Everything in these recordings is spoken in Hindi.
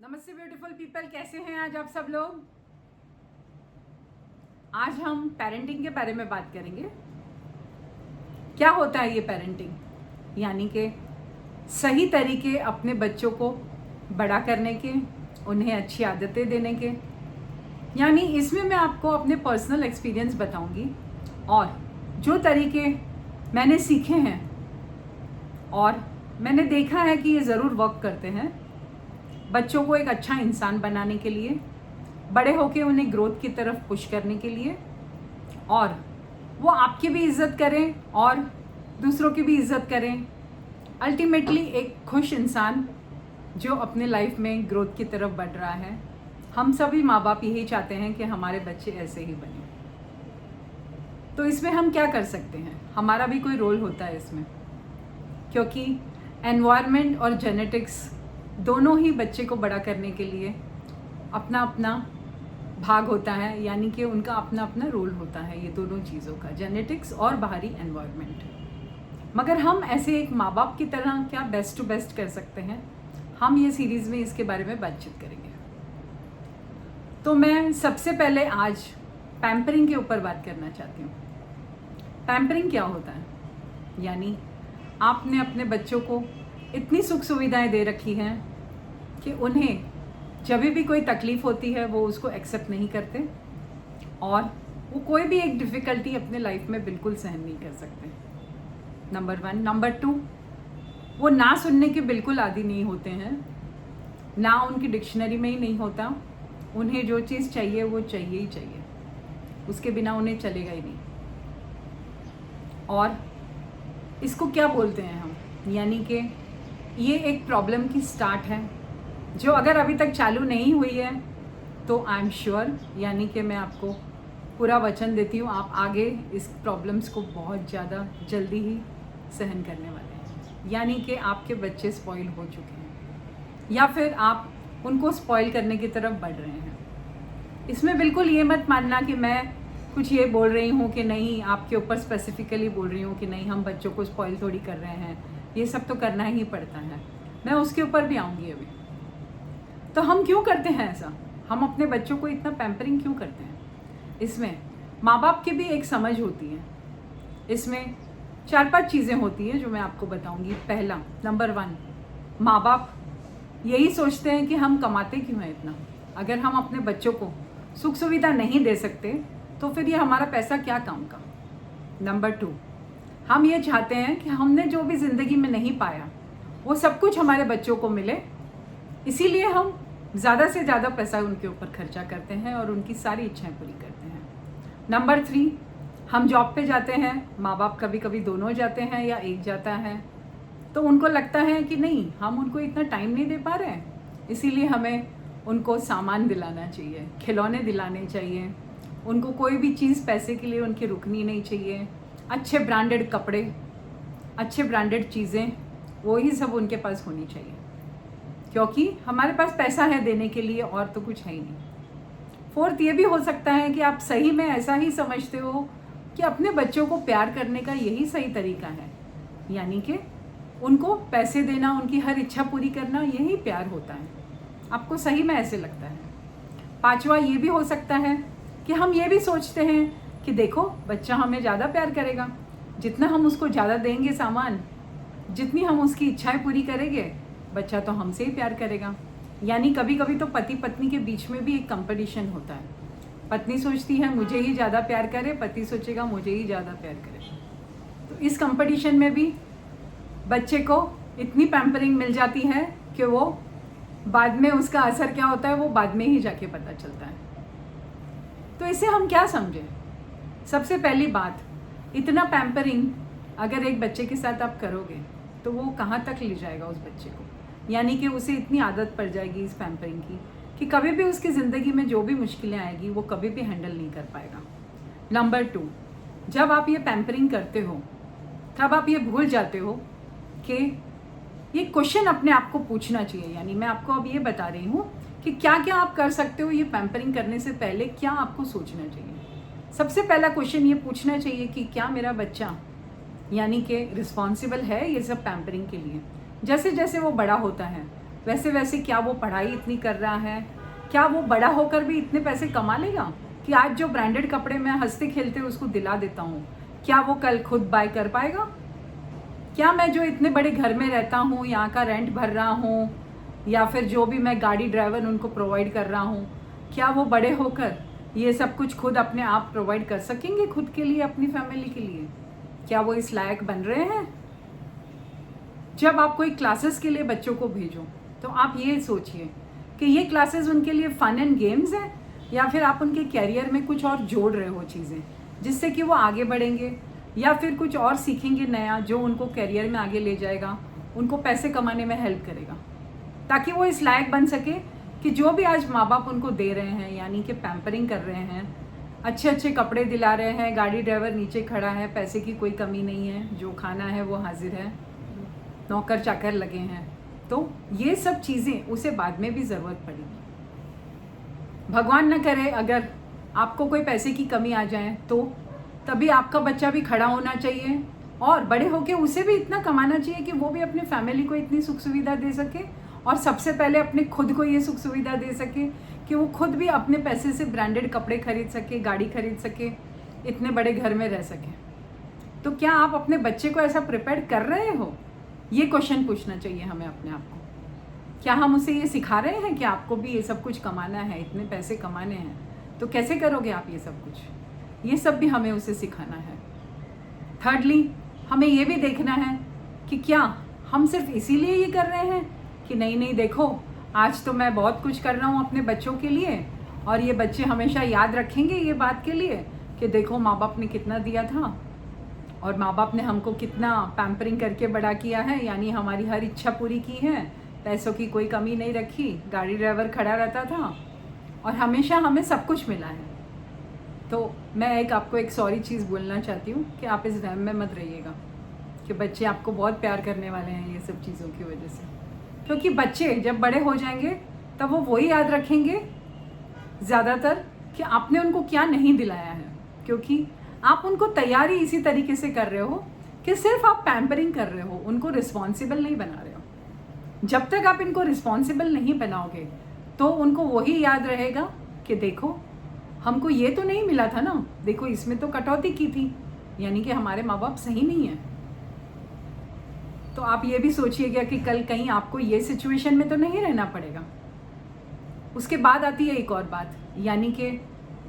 नमस्ते ब्यूटीफुल पीपल, कैसे हैं आज आप सब लोग। आज हम पेरेंटिंग के बारे में बात करेंगे। क्या होता है ये पेरेंटिंग, यानी कि सही तरीके अपने बच्चों को बड़ा करने के, उन्हें अच्छी आदतें देने के। यानी इसमें मैं आपको अपने पर्सनल एक्सपीरियंस बताऊंगी और जो तरीके मैंने सीखे हैं और मैंने देखा है कि ये ज़रूर वर्क करते हैं बच्चों को एक अच्छा इंसान बनाने के लिए, बड़े होके उन्हें ग्रोथ की तरफ पुश करने के लिए, और वो आपकी भी इज़्ज़त करें और दूसरों की भी इज़्ज़त करें। अल्टीमेटली एक खुश इंसान जो अपने लाइफ में ग्रोथ की तरफ बढ़ रहा है। हम सभी माँ बाप यही चाहते हैं कि हमारे बच्चे ऐसे ही बने। तो इसमें हम क्या कर सकते हैं, हमारा भी कोई रोल होता है इसमें, क्योंकि एनवायरनमेंट और जेनेटिक्स दोनों ही बच्चे को बड़ा करने के लिए अपना अपना भाग होता है, यानी कि उनका अपना अपना रोल होता है ये दोनों चीज़ों का, जेनेटिक्स और बाहरी एनवायरनमेंट। मगर हम ऐसे एक माँ बाप की तरह क्या बेस्ट टू बेस्ट कर सकते हैं, हम ये सीरीज़ में इसके बारे में बातचीत करेंगे। तो मैं सबसे पहले आज पैम्परिंग के ऊपर बात करना चाहती हूँ। पैम्परिंग क्या होता है, यानी आपने अपने बच्चों को इतनी सुख सुविधाएं दे रखी हैं कि उन्हें जब भी कोई तकलीफ़ होती है वो उसको एक्सेप्ट नहीं करते और वो कोई भी एक डिफ़िकल्टी अपने लाइफ में बिल्कुल सहन नहीं कर सकते। नंबर 1। नंबर 2, वो ना सुनने के बिल्कुल आदी नहीं होते हैं, ना उनकी डिक्शनरी में ही नहीं होता। उन्हें जो चीज़ चाहिए वो चाहिए ही चाहिए, उसके बिना उन्हें चलेगा ही नहीं। और इसको क्या बोलते हैं हम, यानी कि ये एक प्रॉब्लम की स्टार्ट है जो अगर अभी तक चालू नहीं हुई है तो आई एम श्योर, यानी कि मैं आपको पूरा वचन देती हूँ, आप आगे इस प्रॉब्लम्स को बहुत ज़्यादा जल्दी ही सहन करने वाले हैं। यानी कि आपके बच्चे स्पॉइल हो चुके हैं या फिर आप उनको स्पॉइल करने की तरफ बढ़ रहे हैं। इसमें बिल्कुल ये मत मानना कि मैं कुछ ये बोल रही हूँ कि नहीं, आपके ऊपर स्पेसिफिकली बोल रही हूँ कि नहीं, हम बच्चों को स्पॉइल थोड़ी कर रहे हैं, ये सब तो करना ही पड़ता है। मैं उसके ऊपर भी आऊँगी अभी। तो हम क्यों करते हैं ऐसा, हम अपने बच्चों को इतना पैम्परिंग क्यों करते हैं? इसमें माँ बाप की भी एक समझ होती है। इसमें 4-5 चीज़ें होती हैं जो मैं आपको बताऊँगी। पहला, नंबर 1, माँ बाप यही सोचते हैं कि हम कमाते क्यों हैं इतना। अगर हम अपने बच्चों को सुख सुविधा नहीं दे सकते तो फिर ये हमारा पैसा क्या काम का। नंबर 2, हम ये चाहते हैं कि हमने जो भी ज़िंदगी में नहीं पाया वो सब कुछ हमारे बच्चों को मिले, इसीलिए हम ज़्यादा से ज़्यादा पैसा उनके ऊपर खर्चा करते हैं और उनकी सारी इच्छाएं पूरी करते हैं। नंबर 3, हम जॉब पे जाते हैं, माँ बाप कभी कभी दोनों जाते हैं या एक जाता है, तो उनको लगता है कि नहीं, हम उनको इतना टाइम नहीं दे पा रहे हैं, इसीलिए हमें उनको सामान दिलाना चाहिए, खिलौने दिलाने चाहिए, उनको कोई भी चीज़ पैसे के लिए उनकी रुकनी नहीं चाहिए। अच्छे ब्रांडेड कपड़े, अच्छे ब्रांडेड चीज़ें, वो ही सब उनके पास होनी चाहिए, क्योंकि हमारे पास पैसा है देने के लिए और तो कुछ है ही नहीं। 4th, ये भी हो सकता है कि आप सही में ऐसा ही समझते हो कि अपने बच्चों को प्यार करने का यही सही तरीका है, यानी कि उनको पैसे देना, उनकी हर इच्छा पूरी करना, यही प्यार होता है। आपको सही में ऐसे लगता है। 5वां, ये भी हो सकता है कि हम ये भी सोचते हैं कि देखो, बच्चा हमें ज़्यादा प्यार करेगा, जितना हम उसको ज़्यादा देंगे सामान, जितनी हम उसकी इच्छाएं पूरी करेंगे, बच्चा तो हमसे ही प्यार करेगा। यानी कभी कभी तो पति पत्नी के बीच में भी एक कंपटीशन होता है। पत्नी सोचती है मुझे ही ज़्यादा प्यार करे, पति सोचेगा मुझे ही ज़्यादा प्यार करे। तो इस कंपटीशन में भी बच्चे को इतनी पैम्परिंग मिल जाती है कि वो बाद में उसका असर क्या होता है वो बाद में ही जाके पता चलता है। तो इसे हम क्या समझें? सबसे पहली बात, इतना पैम्परिंग अगर एक बच्चे के साथ आप करोगे तो वो कहाँ तक ले जाएगा उस बच्चे को, यानी कि उसे इतनी आदत पड़ जाएगी इस पैम्परिंग की कि कभी भी उसकी ज़िंदगी में जो भी मुश्किलें आएगी वो कभी भी हैंडल नहीं कर पाएगा। नंबर 2, जब आप ये पैम्परिंग करते हो तब आप ये भूल जाते हो कि ये क्वेश्चन अपने आप को पूछना चाहिए। यानी मैं आपको अब ये बता रही हूँ कि क्या क्या आप कर सकते हो ये पैम्परिंग करने से पहले, क्या आपको सोचना चाहिए। सबसे पहला क्वेश्चन ये पूछना चाहिए कि क्या मेरा बच्चा यानी कि रिस्पॉन्सिबल है ये सब पैम्परिंग के लिए। जैसे जैसे वो बड़ा होता है वैसे वैसे क्या वो पढ़ाई इतनी कर रहा है? क्या वो बड़ा होकर भी इतने पैसे कमा लेगा कि आज जो ब्रांडेड कपड़े मैं हंसते खेलते उसको दिला देता हूँ, क्या वो कल खुद बाय कर पाएगा? क्या मैं जो इतने बड़े घर में रहता हूँ, यहाँ का रेंट भर रहा हूँ, या फिर जो भी मैं गाड़ी ड्राइवर उनको प्रोवाइड कर रहा हूँ, क्या वो बड़े होकर ये सब कुछ खुद अपने आप प्रोवाइड कर सकेंगे खुद के लिए, अपनी फैमिली के लिए? क्या वो इस लायक बन रहे हैं? जब आप कोई क्लासेस के लिए बच्चों को भेजो तो आप ये सोचिए कि ये क्लासेस उनके लिए फन एंड गेम्स हैं, या फिर आप उनके कैरियर में कुछ और जोड़ रहे हो चीज़ें जिससे कि वो आगे बढ़ेंगे, या फिर कुछ और सीखेंगे नया जो उनको कैरियर में आगे ले जाएगा, उनको पैसे कमाने में हेल्प करेगा, ताकि वो इस लायक बन सके कि जो भी आज माँ बाप उनको दे रहे हैं, यानी कि पैम्परिंग कर रहे हैं, अच्छे अच्छे कपड़े दिला रहे हैं, गाड़ी ड्राइवर नीचे खड़ा है, पैसे की कोई कमी नहीं है, जो खाना है वो हाजिर है, नौकर चाकर लगे हैं, तो ये सब चीज़ें उसे बाद में भी ज़रूरत पड़ेगी। भगवान न करे अगर आपको कोई पैसे की कमी आ जाए तो तभी आपका बच्चा भी खड़ा होना चाहिए और बड़े होके उसे भी इतना कमाना चाहिए कि वो भी अपने फैमिली को इतनी सुख सुविधा दे सके, और सबसे पहले अपने खुद को ये सुख सुविधा दे सके कि वो खुद भी अपने पैसे से ब्रांडेड कपड़े खरीद सके, गाड़ी खरीद सके, इतने बड़े घर में रह सके। तो क्या आप अपने बच्चे को ऐसा प्रिपेयर कर रहे हो? ये क्वेश्चन पूछना चाहिए हमें अपने आप को। क्या हम उसे ये सिखा रहे हैं कि आपको भी ये सब कुछ कमाना है, इतने पैसे कमाने हैं, तो कैसे करोगे आप ये सब कुछ? ये सब भी हमें उसे सिखाना है। थर्डली, हमें ये भी देखना है कि क्या हम सिर्फ इसीलिए ये कर रहे हैं कि नहीं देखो आज तो मैं बहुत कुछ कर रहा हूँ अपने बच्चों के लिए, और ये बच्चे हमेशा याद रखेंगे ये बात के लिए कि देखो माँ बाप ने कितना दिया था और माँ बाप ने हमको कितना पैम्परिंग करके बड़ा किया है, यानी हमारी हर इच्छा पूरी की है, पैसों की कोई कमी नहीं रखी, गाड़ी ड्राइवर खड़ा रहता था और हमेशा हमें सब कुछ मिला है। तो मैं आपको एक सॉरी चीज़ बोलना चाहती हूँ कि आप इस वहम में मत रहिएगा कि बच्चे आपको बहुत प्यार करने वाले हैं ये सब चीज़ों की वजह से, क्योंकि बच्चे जब बड़े हो जाएंगे तब वो वही याद रखेंगे ज़्यादातर कि आपने उनको क्या नहीं दिलाया है, क्योंकि आप उनको तैयारी इसी तरीके से कर रहे हो कि सिर्फ आप पैम्परिंग कर रहे हो, उनको रिस्पॉन्सिबल नहीं बना रहे हो। जब तक आप इनको रिस्पॉन्सिबल नहीं बनाओगे तो उनको वही याद रहेगा कि देखो हमको ये तो नहीं मिला था ना, देखो इसमें तो कटौती की थी, यानी कि हमारे माँ बाप सही नहीं है। तो आप ये भी सोचिएगा कि कल कहीं आपको ये सिचुएशन में तो नहीं रहना पड़ेगा। उसके बाद आती है एक और बात, यानी कि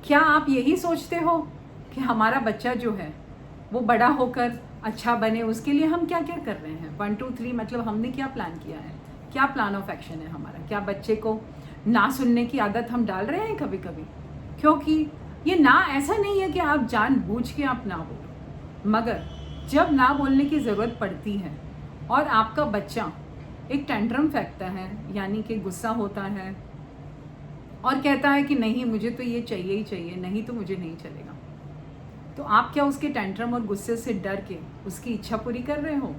क्या आप यही सोचते हो कि हमारा बच्चा जो है वो बड़ा होकर अच्छा बने, उसके लिए हम क्या क्या कर रहे हैं? 1 2 3 मतलब हमने क्या प्लान किया है, क्या प्लान ऑफ एक्शन है हमारा? क्या बच्चे को ना सुनने की आदत हम डाल रहे हैं कभी कभी? क्योंकि ये ना ऐसा नहीं है कि आप जानबूझ के आप ना बोलो, मगर जब ना बोलने की ज़रूरत पड़ती है और आपका बच्चा एक टेंट्रम फेंकता है, यानी कि गुस्सा होता है और कहता है कि नहीं मुझे तो ये चाहिए ही चाहिए, नहीं तो मुझे नहीं चलेगा, तो आप क्या उसके टेंट्रम और गुस्से से डर के उसकी इच्छा पूरी कर रहे हो?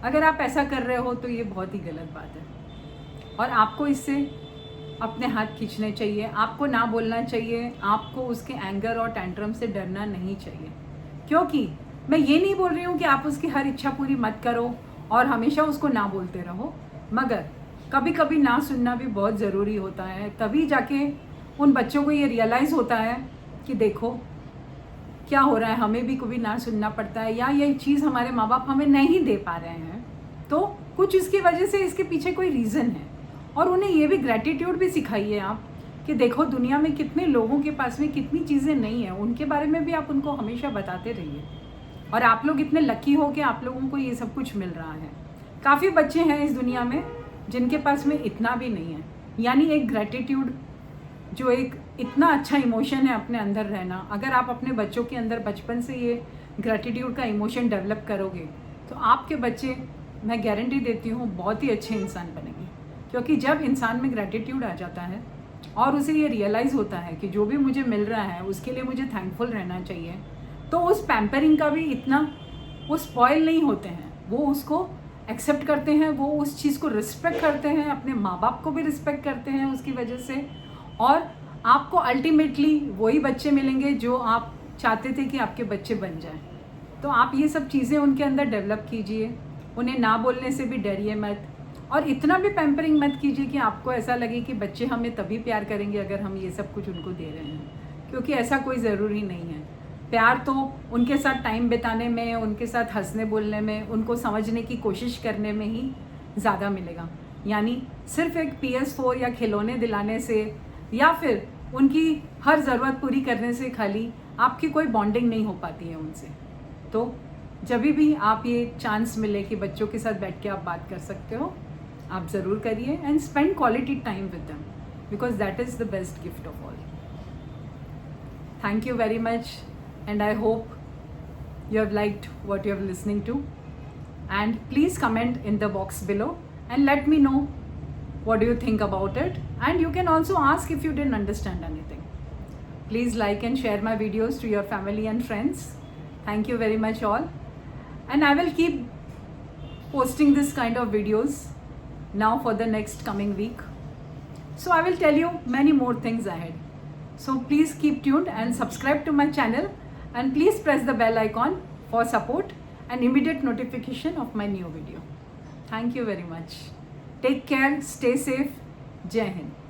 अगर आप ऐसा कर रहे हो तो ये बहुत ही गलत बात है और आपको इससे अपने हाथ खींचने चाहिए, आपको ना बोलना चाहिए, आपको उसके एंगर और टेंट्रम से डरना नहीं चाहिए। क्योंकि मैं ये नहीं बोल रही हूँ कि आप उसकी हर इच्छा पूरी मत करो और हमेशा उसको ना बोलते रहो, मगर कभी कभी ना सुनना भी बहुत ज़रूरी होता है। तभी जाके उन बच्चों को ये रियलाइज़ होता है कि देखो क्या हो रहा है, हमें भी कभी ना सुनना पड़ता है, या ये चीज़ हमारे माँ बाप हमें नहीं दे पा रहे हैं तो कुछ इसकी वजह से इसके पीछे कोई रीज़न है। और उन्हें ये भी ग्रैटिट्यूड भी सिखाइए आप कि देखो दुनिया में कितने लोगों के पास में कितनी चीज़ें नहीं हैं, उनके बारे में भी आप उनको हमेशा बताते रहिए। और आप लोग इतने लकी हो कि आप लोगों को ये सब कुछ मिल रहा है। काफ़ी बच्चे हैं इस दुनिया में जिनके पास में इतना भी नहीं है, यानी एक ग्रैटिट्यूड जो एक इतना अच्छा इमोशन है अपने अंदर रहना, अगर आप अपने बच्चों के अंदर बचपन से ये ग्रैटिट्यूड का इमोशन डेवलप करोगे तो आपके बच्चे, मैं गारंटी देती हूँ, बहुत ही अच्छे इंसान बनेंगे। क्योंकि जब इंसान में ग्रैटिट्यूड आ जाता है और उसे ये रियलाइज़ होता है कि जो भी मुझे मिल रहा है उसके लिए मुझे थैंकफुल रहना चाहिए, तो उस पैम्परिंग का भी इतना वो स्पॉइल नहीं होते हैं, वो उसको एक्सेप्ट करते हैं, वो उस चीज़ को रिस्पेक्ट करते हैं, अपने माँ बाप को भी रिस्पेक्ट करते हैं उसकी वजह से। और आपको अल्टीमेटली वही बच्चे मिलेंगे जो आप चाहते थे कि आपके बच्चे बन जाएं। तो आप ये सब चीज़ें उनके अंदर डेवलप कीजिए, उन्हें ना बोलने से भी डरिए मत, और इतना भी पैम्परिंग मत कीजिए कि आपको ऐसा लगे कि बच्चे हमें तभी प्यार करेंगे अगर हम ये सब कुछ उनको दे रहे हैं, क्योंकि ऐसा कोई ज़रूरी नहीं है। प्यार तो उनके साथ टाइम बिताने में, उनके साथ हंसने बोलने में, उनको समझने की कोशिश करने में ही ज़्यादा मिलेगा। यानी सिर्फ एक PS4 या खिलौने दिलाने से या फिर उनकी हर ज़रूरत पूरी करने से खाली आपकी कोई बॉन्डिंग नहीं हो पाती है उनसे। तो जब भी आप ये चांस मिले कि बच्चों के साथ बैठ के आप बात कर सकते हो, आप ज़रूर करिए and spend quality time with them, because that is the best gift of all. Thank you very much and I hope you have liked what you have listening to, and please comment in the box below and let me know what do you think about it, and you can also ask if you didn't understand anything. Please like and share my videos to your family and friends. Thank you very much all, and I will keep posting this kind of videos now for the next coming week, so I will tell you many more things ahead. So please keep tuned and subscribe to my channel, and please press the bell icon for support and immediate notification of my new video. Thank you very much. Take care, stay safe. Jai Hind.